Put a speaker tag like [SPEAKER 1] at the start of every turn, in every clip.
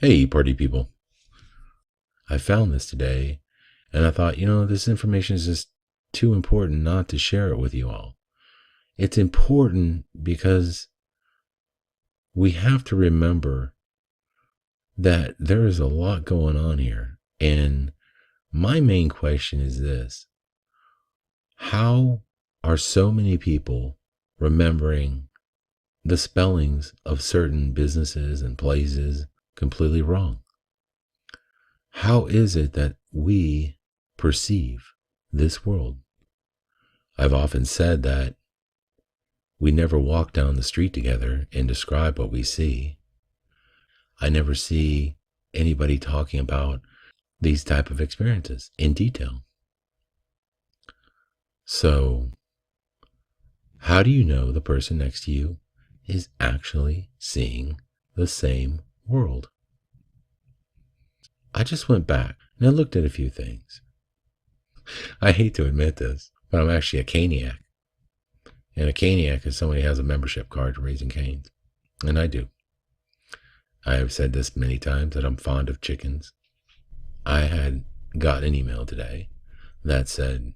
[SPEAKER 1] Hey, party people. I found this today and I thought, this information is just too important not to share it with you all. It's important because we have to remember that there is a lot going on here. And my main question is this: how are so many people remembering the spellings of certain businesses and places completely wrong? How is it that we perceive this world? I've often said that we never walk down the street together and describe what we see. I never see anybody talking about these type of experiences in detail. So, how do you know the person next to you is actually seeing the same world? I just went back and I looked at a few things. I hate to admit this, but I'm actually a caniac. And a caniac is somebody who has a membership card to Raising Cane's. And I do. I have said this many times that I'm fond of chickens. I had got an email today that said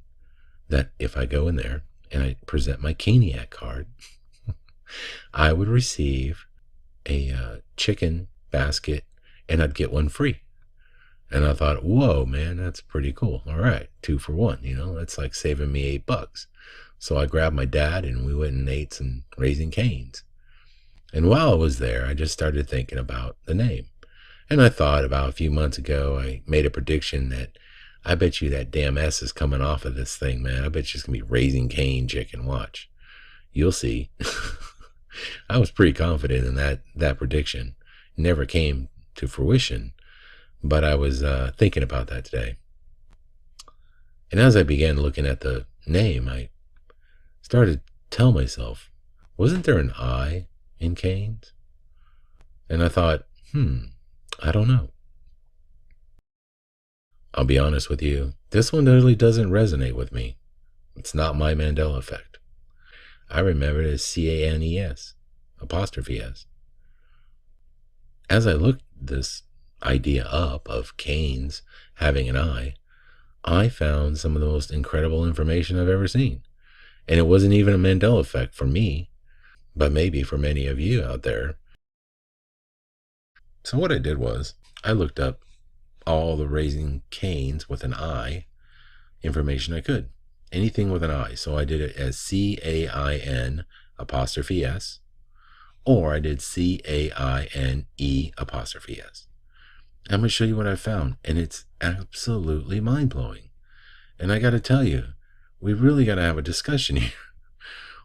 [SPEAKER 1] that if I go in there and I present my caniac card, I would receive a chicken basket and I'd get one free. And I thought, whoa, man, that's pretty cool. All right, 2 for 1, that's like saving me $8. So I grabbed my dad and we went and ate some Raising Cane's. And while I was there, I just started thinking about the name. And I thought about a few months ago, I made a prediction that I bet you that damn S is coming off of this thing, man. I bet you it's going to be Raising Cane Chicken. Watch. You'll see. I was pretty confident in that prediction. It never came to fruition, but I was thinking about that today. And as I began looking at the name, I started to tell myself, wasn't there an I in Cane's? And I thought, I don't know. I'll be honest with you, this one really doesn't resonate with me. It's not my Mandela effect. I remember it as CANES, apostrophe S. As I looked this idea up of Cane's having an I found some of the most incredible information I've ever seen. And it wasn't even a Mandela effect for me, but maybe for many of you out there. So what I did was I looked up all the Raising Cane's with an I information I could. Anything with an I. So I did it as CAIN apostrophe S, or I did CAINE apostrophe S. I'm going to show you what I found, and it's absolutely mind-blowing. And I got to tell you, we really got to have a discussion here.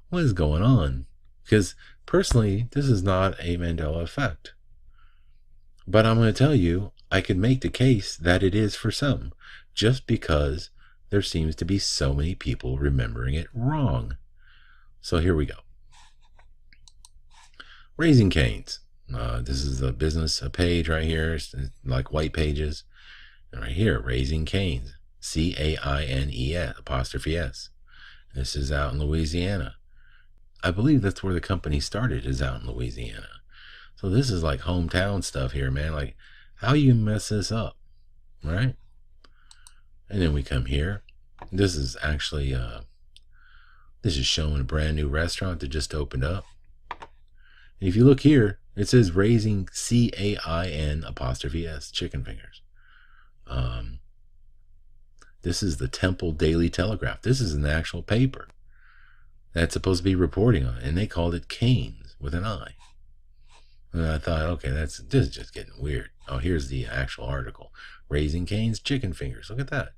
[SPEAKER 1] What is going on? Because personally, this is not a Mandela effect. But I'm going to tell you, I could make the case that it is for some, just because there seems to be so many people remembering it wrong. So here we go. Raising Cane's. This is a business page right here. It's like white pages. And right here, Raising Cane's. CAINE apostrophe S. This is out in Louisiana. I believe that's where the company started, is out in Louisiana. So this is like hometown stuff here, man. Like, how you mess this up, right? And then we come here. This is actually, this is showing a brand new restaurant that just opened up. And if you look here, it says Raising CAIN apostrophe S chicken fingers. This is the Temple Daily Telegraph. This is an actual paper that's supposed to be reporting on it, and they called it Cane's with an I. And I thought, okay, this is just getting weird. Oh, here's the actual article. Raising Cane's chicken fingers. Look at that.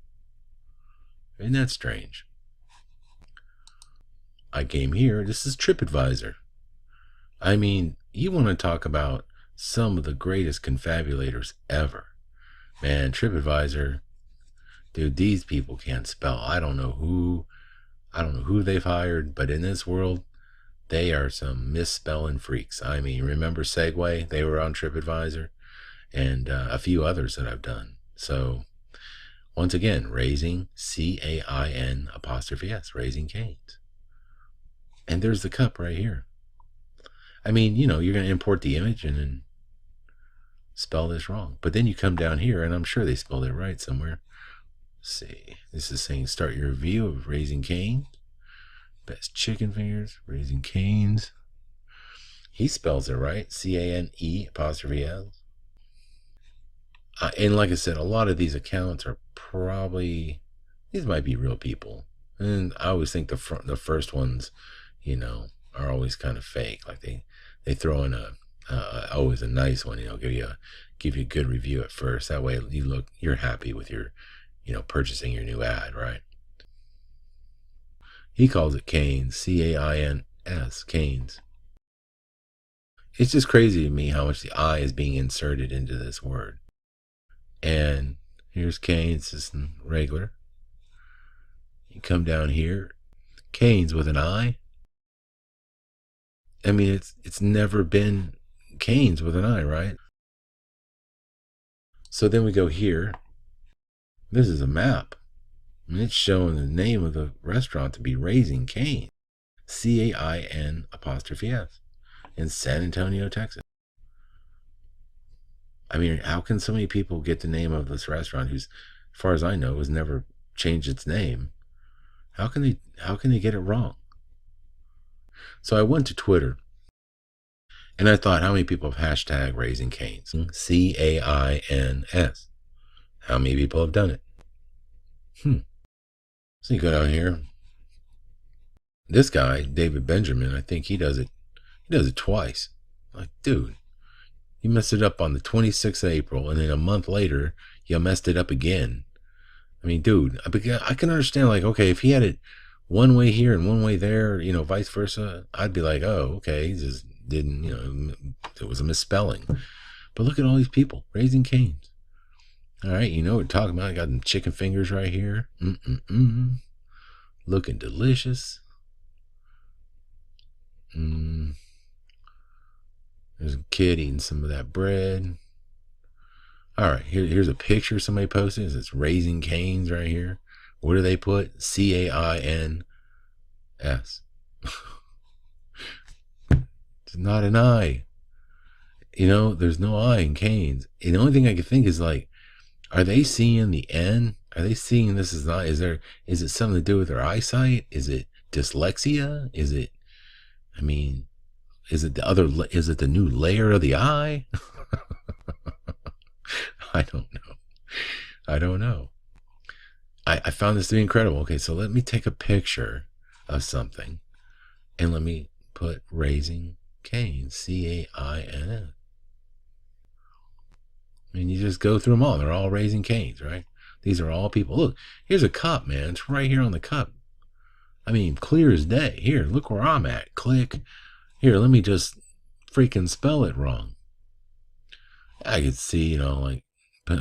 [SPEAKER 1] Isn't that strange? I came here. This is TripAdvisor. I mean, you want to talk about some of the greatest confabulators ever. Man, TripAdvisor, dude, these people can't spell. I don't know who they've hired, but in this world, they are some misspelling freaks. I mean, remember Segway? They were on TripAdvisor, and a few others that I've done. So, once again, Raising CAIN apostrophe S, Raising Cane's. And there's the cup right here. I mean, you're going to import the image and then spell this wrong. But then you come down here, and I'm sure they spelled it right somewhere. Let's see. This is saying start your review of Raising Cane's. Best chicken fingers, Raising Cane's. He spells it right. C-A-N-E'. And like I said, a lot of these accounts are probably, these might be real people. And I always think the first ones, you know, are always kind of fake. Like they throw in always a nice one, you know, give you a good review at first. That way you're happy with your, you know, purchasing your new ad, right? He calls it Canes, C-A-I-N-S, Canes. It's just crazy to me how much the I is being inserted into this word. And here's Canes, just regular. You come down here, Canes with an I. I mean, it's never been Canes with an I, right? So then we go here. This is a map. And it's showing the name of the restaurant to be Raising Cane's, C-A-I-N''S, in San Antonio, Texas. I mean, how can so many people get the name of this restaurant who's, as far as I know, has never changed its name? How can they get it wrong? So I went to Twitter and I thought, how many people have hashtag Raising Cane's? C-A-I-N-S. How many people have done it? So you go down here. This guy, David Benjamin, I think he does it twice. Like, dude, you messed it up on the 26th of April, and then a month later, you messed it up again. I mean, dude, I can understand, like, okay, if he had it one way here and one way there, you know, vice versa, I'd be like, oh, okay, he just didn't, you know, it was a misspelling. But look at all these people, Raising Cane's. All right, you know what we're talking about. I got them chicken fingers right here. Looking delicious. There's a kid eating some of that bread. All right, here's a picture somebody posted. It's Raising Cane's right here. What do they put? C-A-I-N-S. It's not an I. You know, there's no I in Cane's. And the only thing I can think is, like, are they seeing the N? Are they seeing this as not? Is it something to do with their eyesight? Is it dyslexia? Is it the new layer of the eye? I don't know. I found this to be incredible. Okay, so let me take a picture of something and let me put Raising Cane's, C-A-I-N-S. And you just go through them all. They're all Raising Cane's, right? These are all people. Look, here's a cup, man. It's right here on the cup. I mean, clear as day. Here, look where I'm at. Click. Here, let me just freaking spell it wrong. I could see, you know, like,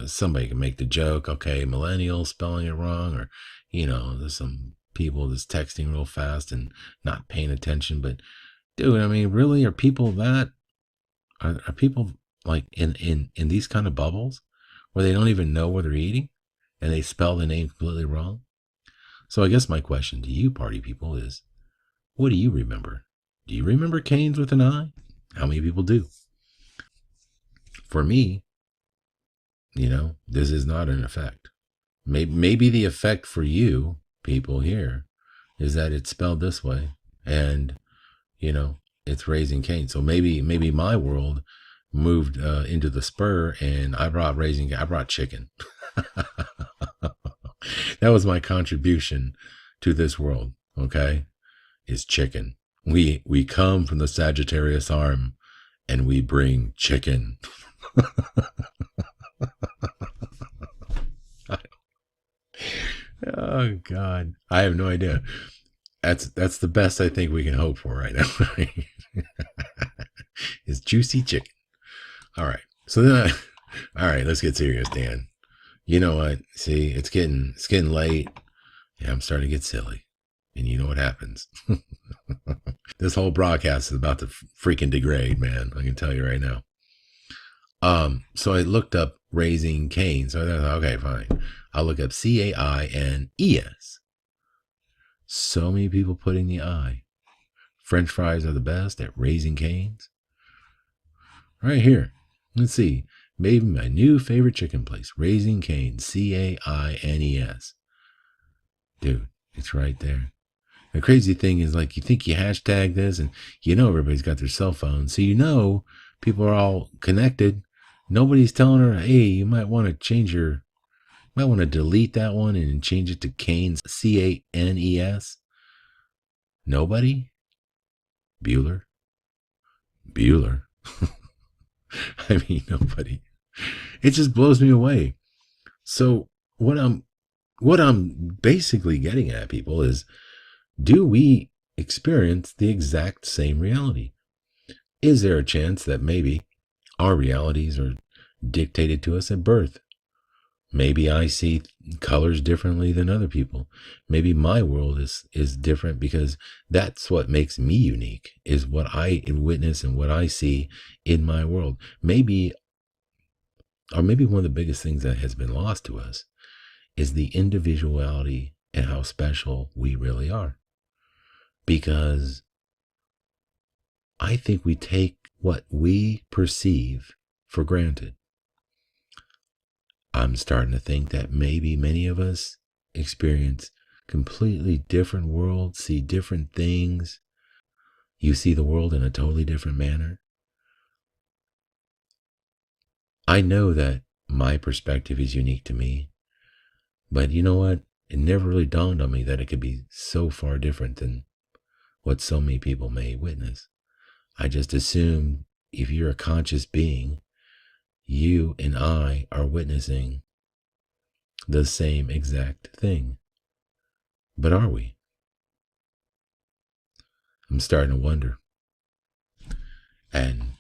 [SPEAKER 1] somebody can make the joke, okay, millennials spelling it wrong, or, you know, there's some people just texting real fast and not paying attention. But, dude, I mean, really, are people like in these kind of bubbles where they don't even know what they're eating and they spell the name completely wrong? So I guess my question to you, party people, is, what do you remember? Do you remember Cane's with an I? How many people do? For me, you know, this is not an effect. Maybe the effect for you people here is that it's spelled this way, and, you know, it's Raising Cane's. So maybe my world moved into the spur, and I brought chicken. That was my contribution to this world. Okay, is chicken. We come from the Sagittarius arm, and we bring chicken. Oh God, I have no idea. That's the best I think we can hope for right now. Is juicy chicken. All right. So then all right, let's get serious, Dan. You know what? See, it's getting late. Yeah, I'm starting to get silly. And you know what happens? This whole broadcast is about to freaking degrade, man. I can tell you right now. So I looked up Raising Cane's. So I thought, okay, fine. I'll look up C-A-I-N-E-S. So many people putting the I. French fries are the best at Raising Cane's. Right here. Let's see. Maybe my new favorite chicken place, Raising Cane's, Caines. Dude, it's right there. The crazy thing is, like, you think you hashtag this and you know everybody's got their cell phone. So you know people are all connected. Nobody's telling her, hey, you might want to might want to delete that one and change it to Canes, Canes. Nobody? Bueller? Bueller? I mean, nobody. It just blows me away. So what I'm basically getting at, people, is, do we experience the exact same reality? Is there a chance that maybe our realities are dictated to us at birth? Maybe I see colors differently than other people. Maybe my world is different because that's what makes me unique, is what I witness and what I see in my world. Maybe one of the biggest things that has been lost to us is the individuality and how special we really are. Because I think we take what we perceive for granted. I'm starting to think that maybe many of us experience completely different worlds, see different things. You see the world in a totally different manner. I know that my perspective is unique to me, but you know what? It never really dawned on me that it could be so far different than what so many people may witness. I just assumed if you're a conscious being, you and I are witnessing the same exact thing. But are we? I'm starting to wonder. And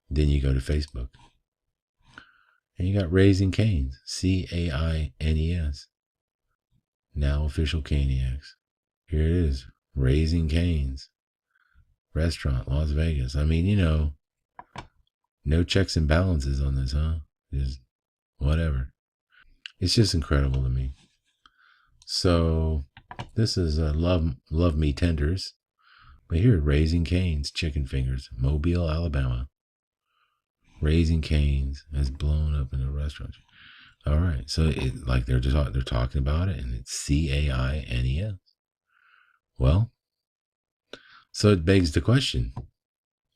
[SPEAKER 1] then you go to Facebook and you got Raising Cane's, Caines. Now official Caniacs. Here it is, Raising Cane's restaurant, Las Vegas. I mean, no checks and balances on this, huh? Just whatever. It's just incredible to me. So this is Love Me Tenders. But here, Raising Cane's Chicken Fingers, Mobile, Alabama. Raising Cane's has blown up in a restaurant. All right, so they're talking about it, and it's Caines. Well, so it begs the question: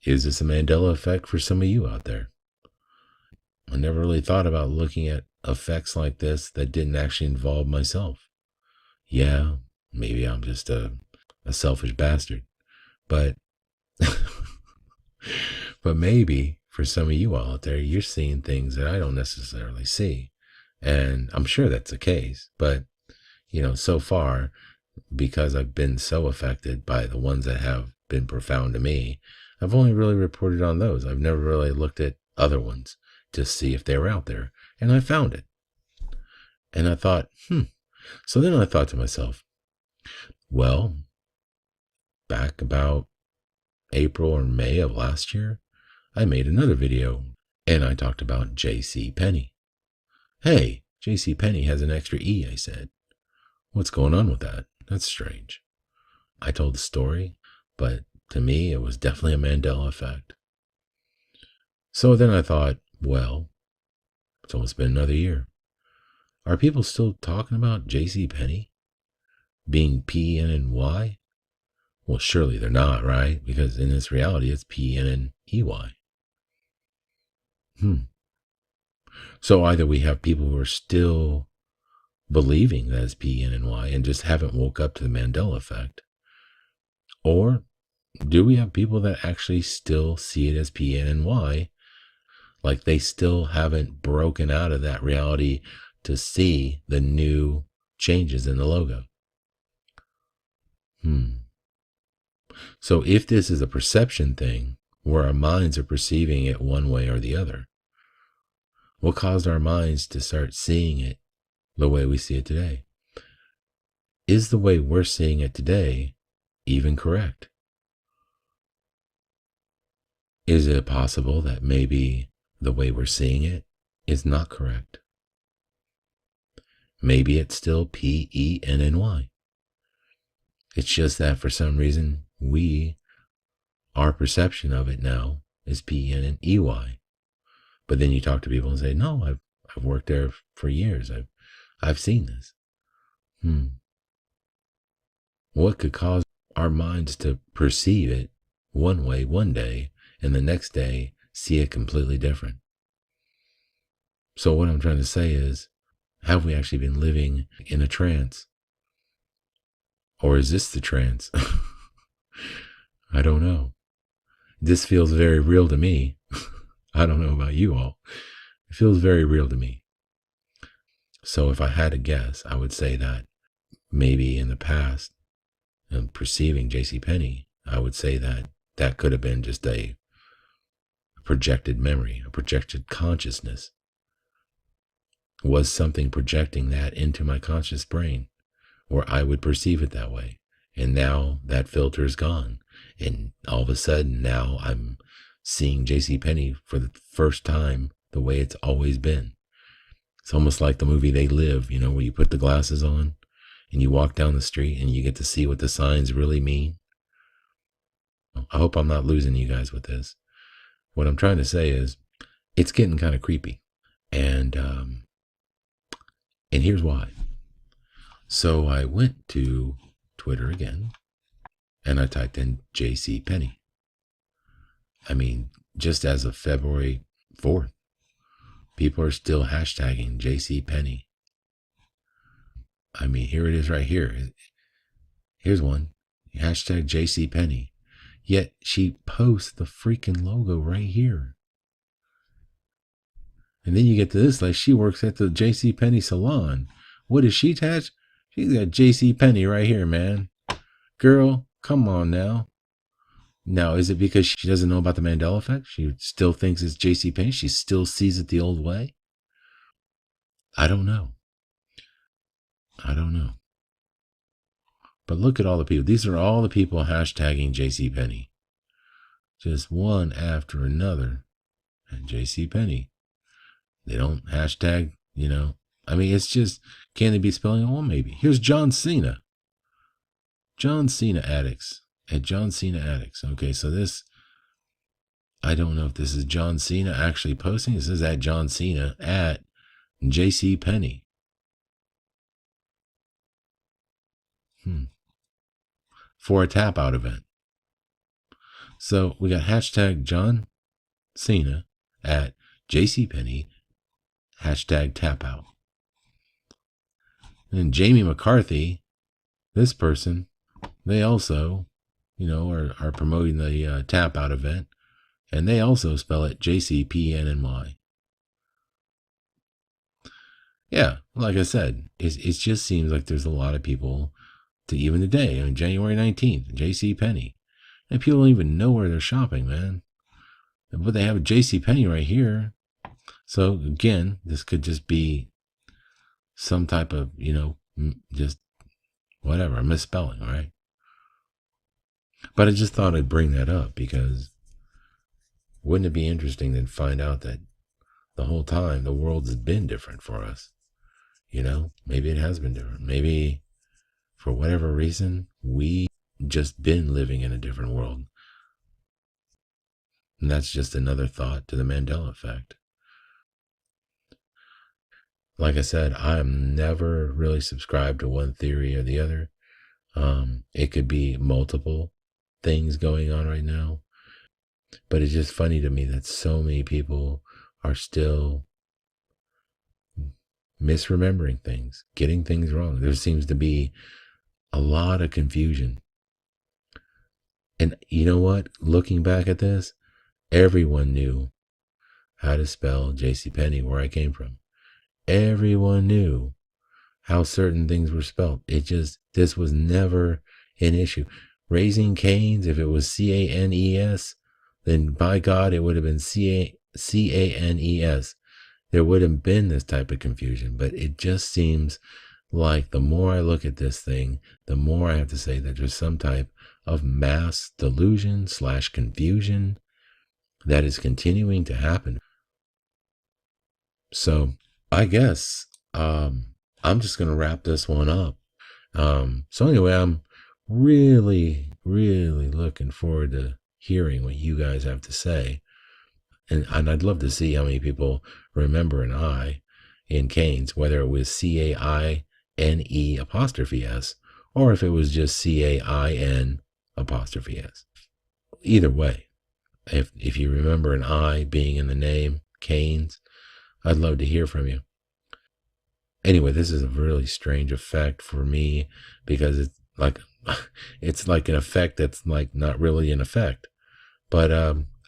[SPEAKER 1] is this a Mandela effect for some of you out there? I never really thought about looking at effects like this that didn't actually involve myself. Yeah, maybe I'm just a selfish bastard, but but maybe for some of you all out there, you're seeing things that I don't necessarily see. And I'm sure that's the case. But, so far, because I've been so affected by the ones that have been profound to me, I've only really reported on those. I've never really looked at other ones to see if they were out there. And I found it. And I thought, So then I thought to myself, well, back about April or May of last year, I made another video and I talked about J.C. Penney. Hey, J.C. Penney has an extra E, I said. What's going on with that? That's strange. I told the story, but to me, it was definitely a Mandela effect. So then I thought, well, it's almost been another year. Are people still talking about J.C. Penney being P-N-N-Y? Well, surely they're not, right? Because in this reality, it's P-N-N-E-Y. So either we have people who are still believing that it's P-N-N-Y and just haven't woke up to the Mandela effect, or do we have people that actually still see it as P-N-N-Y, like they still haven't broken out of that reality to see the new changes in the logo? So if this is a perception thing, where our minds are perceiving it one way or the other, what caused our minds to start seeing it the way we see it today? Is the way we're seeing it today even correct? Is it possible that maybe the way we're seeing it is not correct? Maybe it's still P-E-N-N-Y. It's just that for some reason, our perception of it now is P-N-N-E-Y. But then you talk to people and say, no, I've worked there for years. I've seen this. What could cause our minds to perceive it one way one day and the next day see it completely different? So what I'm trying to say is, have we actually been living in a trance? Or is this the trance? I don't know. This feels very real to me. I don't know about you all. It feels very real to me. So if I had to guess, I would say that maybe in the past, perceiving JCPenney, I would say that that could have been just a projected memory, a projected consciousness. Was something projecting that into my conscious brain, or I would perceive it that way. And now that filter is gone. And all of a sudden now I'm seeing JCPenney for the first time the way it's always been. It's almost like the movie They Live, you know, where you put the glasses on and you walk down the street and you get to see what the signs really mean. I hope I'm not losing you guys with this. What I'm trying to say is it's getting kind of creepy. And here's why. So I went to Twitter again and I typed in JCPenney. I mean, just as of February 4th, people are still hashtagging JCPenney. I mean, here it is right here. Here's one. Hashtag JCPenney. Yet she posts the freaking logo right here. And then you get to this, like she works at the JCPenney salon. What is she attached? She's got JCPenney right here, man. Girl, come on now. Now, is it because she doesn't know about the Mandela effect? She still thinks it's JCPenney? She still sees it the old way? I don't know. I don't know. But look at all the people. These are all the people hashtagging JCPenney. Just one after another. And JCPenney. They don't hashtag, you know. I mean, it's just, can they be spelling it? Well, maybe. Here's John Cena. John Cena Addicts. At John Cena Addicts. Okay, so this, I don't know if this is John Cena actually posting. It says at John Cena at JCPenney. For a tap out event. So we got hashtag John Cena at JCPenney, hashtag tap out. And Jamie McCarthy, this person, they also, you know, are promoting the tap out event. And they also spell it JCPNNY. Yeah, like I said, it just seems like there's a lot of people to even today. I mean, January 19th, JCPenney. And people don't even know where they're shopping, man. But they have a JCPenney right here. So again, this could just be some type of, you know, just whatever, a misspelling, right? But I just thought I'd bring that up because wouldn't it be interesting to find out that the whole time the world has been different for us? You know, maybe it has been different. Maybe for whatever reason, we just been living in a different world. And that's just another thought to the Mandela effect. Like I said, I'm never really subscribed to one theory or the other. It could be multiple things going on right now. But it's just funny to me that so many people are still misremembering things, getting things wrong. There seems to be a lot of confusion. And you know what? Looking back at this, everyone knew how to spell JCPenney where I came from. Everyone knew how certain things were spelled. This was never an issue. Raising Cane's, if it was CANES, then by God, it would have been CANES. There would have been this type of confusion, but it just seems like the more I look at this thing, the more I have to say that there's some type of mass delusion / confusion that is continuing to happen. So I guess I'm just going to wrap this one up. So anyway, I'm really, really looking forward to hearing what you guys have to say. And I'd love to see how many people remember an I in Cain's, whether it was CAINE apostrophe S, or if it was just CAIN apostrophe S. Either way, if you remember an I being in the name, Cain's, I'd love to hear from you. Anyway, this is a really strange effect for me because it's like an effect that's like not really an effect. But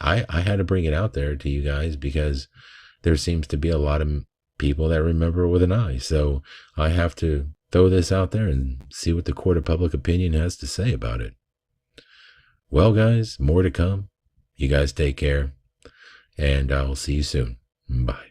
[SPEAKER 1] I had to bring it out there to you guys because there seems to be a lot of people that remember with an I. So I have to throw this out there and see what the court of public opinion has to say about it. Well, guys, more to come. You guys take care, and I'll see you soon. Bye.